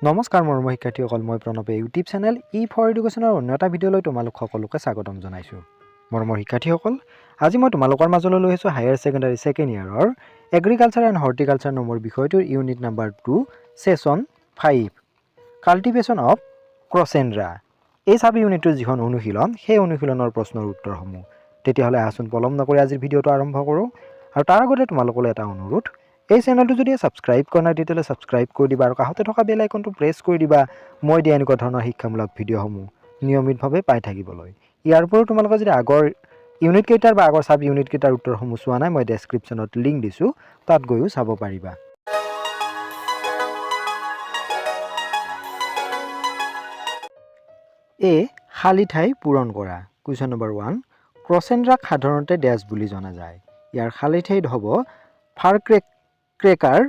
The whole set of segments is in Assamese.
নমস্কাৰ মৰমৰ শিক্ষাৰ্থীসকল, মই প্ৰণৱে ইউটিউব চেনেল ফৰ এডুকেশ্যনৰ অন্য এটা ভিডিঅ'লৈ তোমালোক সকলোকে স্বাগতম জনাইছোঁ। মৰমৰ শিক্ষাৰ্থীসকল, আজি মই তোমালোকৰ মাজলৈ লৈ আহিছোঁ হায়াৰ ছেকেণ্ডাৰী ছেকেণ্ড ইয়াৰৰ এগ্ৰিকালচাৰ এণ্ড হৰ্টিকালচাৰ নম্বৰ বিষয়টোৰ unit number 2 session 5 cultivation of crossandra. এই চাব ইউনিটটোৰ যিখন অনুশীলন, সেই অনুশীলনৰ প্ৰশ্নৰ উত্তৰসমূহ। তেতিয়াহ'লে আহচোন পলম নকৰি আজিৰ ভিডিঅ'টো আৰম্ভ কৰোঁ। আৰু তাৰ আগতে তোমালোকলৈ এটা অনুৰোধ, এই চেনেলটো যদি ছাবস্ক্ৰাইব কৰা নাই তেতিয়াহ'লে ছাবস্ক্ৰাইব কৰি দিবা আৰু কাষতে থকা বেল আইকনটো প্ৰেছ কৰি দিবা মই দিয়া এনেকুৱা ধৰণৰ শিক্ষামূলক ভিডিঅ'সমূহ নিয়মিতভাৱে পাই থাকিবলৈ। ইয়াৰ উপৰিও তোমালোকে যদি আগৰ ইউনিট কেইটাৰ বা আগৰ চাব ইউনিট কেইটাৰ উত্তৰসমূহ চোৱা নাই, মই ডেছক্ৰিপশ্যনত লিংক দিছোঁ, তাত গৈও চাব পাৰিবা। খালী ঠাই পূৰণ কৰা। কুৱেশ্যন নম্বৰ 1, ক্ৰচেণ্ড্ৰাক সাধাৰণতে ডেছ বুলি জনা যায়। ইয়াৰ খালী ঠাইত হ'ব ফাৰ ক্ৰেকাৰ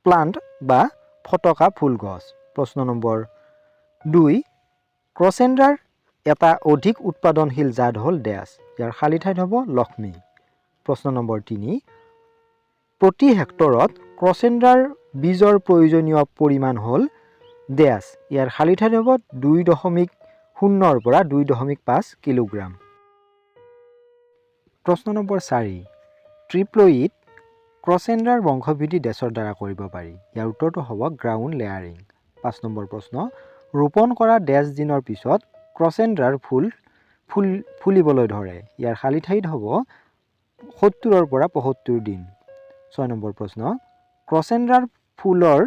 প্লাণ্ট বা ফটকা ফুল গছ। প্ৰশ্ন নম্বৰ 2, ক্ৰচেণ্ড্ৰাৰ এটা অধিক উৎপাদনশীল জাত হ'ল ডেছ। ইয়াৰ খালী ঠাইত হ'ব লক্ষ্মী। প্ৰশ্ন নম্বৰ 3, প্ৰতি হেক্টৰত ক্ৰচেণ্ড্ৰাৰ বীজৰ প্ৰয়োজনীয় পৰিমাণ হ'ল ডেছ। ইয়াৰ খালী ঠাইত হ'ব 2.0 পৰা 2.5 কিলোগ্ৰাম। প্ৰশ্ন নম্বৰ 4, ট্ৰিপ্লইড ক্ৰচেণ্ড্ৰাৰ বংশবৃদ্ধি ডেছৰ দ্বাৰা কৰিব পাৰি। ইয়াৰ উত্তৰটো হ'ব গ্ৰাউণ্ড লেয়াৰিং। 5 নম্বৰ প্ৰশ্ন, ৰোপণ কৰা ডেছ দিনৰ পিছত ক্ৰচেণ্ড্ৰাৰ ফুলিবলৈ ধৰে। ইয়াৰ খালী ঠাইত হ'ব 70 পৰা 75 দিন। 6 নম্বৰ প্ৰশ্ন, ক্ৰচেণ্ড্ৰাৰ ফুলৰ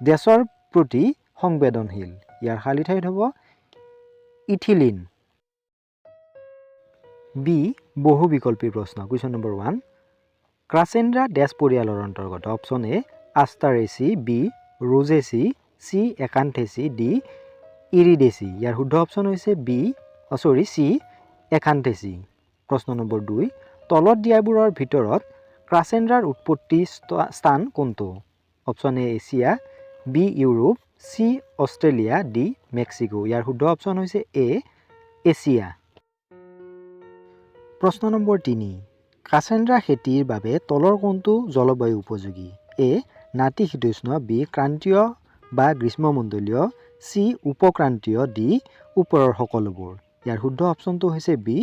ডেছৰ প্ৰতি সংবেদনশীল। ইয়াৰ খালী ঠাইত হ'ব ইথিলিন। বহু বিকল্পী প্ৰশ্ন। কুৱেশ্যন নম্বৰ 1, ক্ৰচেণ্ড্ৰা ডেছ পৰিয়ালৰ অন্তৰ্গত। Option A Asteraceae, B Rosaceae, C Acanthaceae, D Iridaceae. ইয়াৰ শুদ্ধ অপশ্যন হৈছে চি একান্থেচি। প্ৰশ্ন নম্বৰ 2, তলত দিয়াবোৰৰ ভিতৰত ক্ৰচেণ্ড্ৰাৰ উৎপত্তি স্থান কোনটো? Option A Asia, B Europe, C Australia, D Mexico. ইয়াৰ শুদ্ধ অপশ্যন হৈছে এ এছিয়া। প্ৰশ্ন নম্বৰ 3, ক্ৰচেণ্ড্ৰা খেতিৰ বাবে তলৰ কোনটো জলবায়ু উপযোগী? এ নাতিশীতোষ্ণ, বি ক্ৰান্তীয় বা গ্ৰীষ্মমণ্ডলীয়, চি উপক্ৰান্তীয়, ডি ওপৰৰ সকলোবোৰ। ইয়াৰ শুদ্ধ অপশ্যনটো হৈছে বি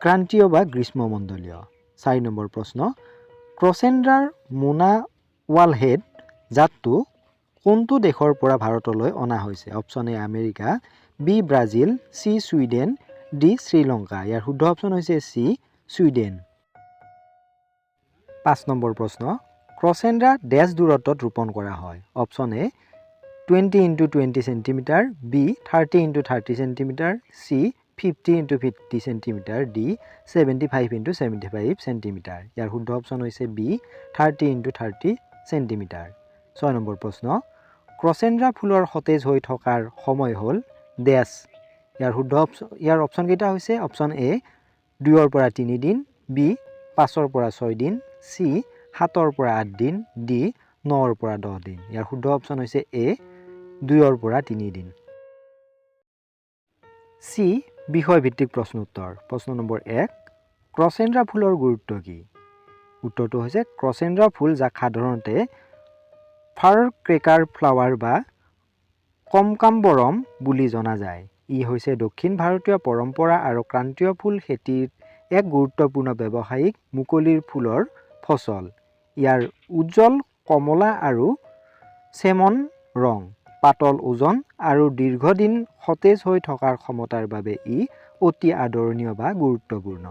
ক্ৰান্তীয় বা গ্ৰীষ্মমণ্ডলীয়। 4 নম্বৰ প্ৰশ্ন, ক্ৰচেণ্ড্ৰাৰ মোনা ৱালহেড জাতটো কোনটো দেশৰ পৰা ভাৰতলৈ অনা হৈছে? Option A America, B Brazil, C Sweden, D Sri Lanka. ইয়াৰ শুদ্ধ অপশ্যন হৈছে চি ছুইডেন। 5 নম্বৰ প্ৰশ্ন, ক্ৰচেণ্ড্ৰা ডেছ দূৰত্বত ৰোপণ কৰা হয়? Option A 20 × 20 centimetre, B 30 × 30 centimetre, C 50 × 50 centimetre, D 75 × 75 centimetre. ইয়াৰ শুদ্ধ অপশ্যন হৈছে বি 30 × 30 চেণ্টিমিটাৰ। 6 নম্বৰ প্ৰশ্ন, ক্ৰচেণ্ড্ৰা ফুলৰ সতেজ হৈ থকাৰ সময় হ'ল ডেছ। ইয়াৰ অপশ্যন কেইটা হৈছে অপশ্যন এ 2 পৰা 3 দিন, বি 5 পৰা 6 দিন, চি 7 পৰা 8 দিন, ডি 9 পৰা 10 দিন। ইয়াৰ শুদ্ধ অপশ্যন হৈছে এ 2 পৰা 3 দিন। চি বিষয়ভিত্তিক প্ৰশ্ন উত্তৰ। প্ৰশ্ন নম্বৰ 1, ক্ৰচেণ্ড্ৰা ফুলৰ গুৰুত্ব কি? উত্তৰটো হৈছে ক্ৰচেণ্ড্ৰা ফুল, যাক সাধাৰণতে ফাৰ ক্ৰেকাৰ ফ্লাৱাৰ বা কমকাম্বৰম বুলি জনা যায়। ই হৈছে দক্ষিণ ভাৰতীয় পৰম্পৰা আৰু ক্ৰান্তীয় ফুল খেতিৰ এক গুৰুত্বপূৰ্ণ ব্যৱসায়িক মুকলিৰ ফুলৰ ফচল। ইয়াৰ উজ্জ্বল কমলা আৰু চেমন ৰং, পাতল ওজন আৰু দীৰ্ঘদিন সতেজ হৈ থকাৰ ক্ষমতাৰ বাবে ই অতি আদৰণীয় বা গুৰুত্বপূৰ্ণ।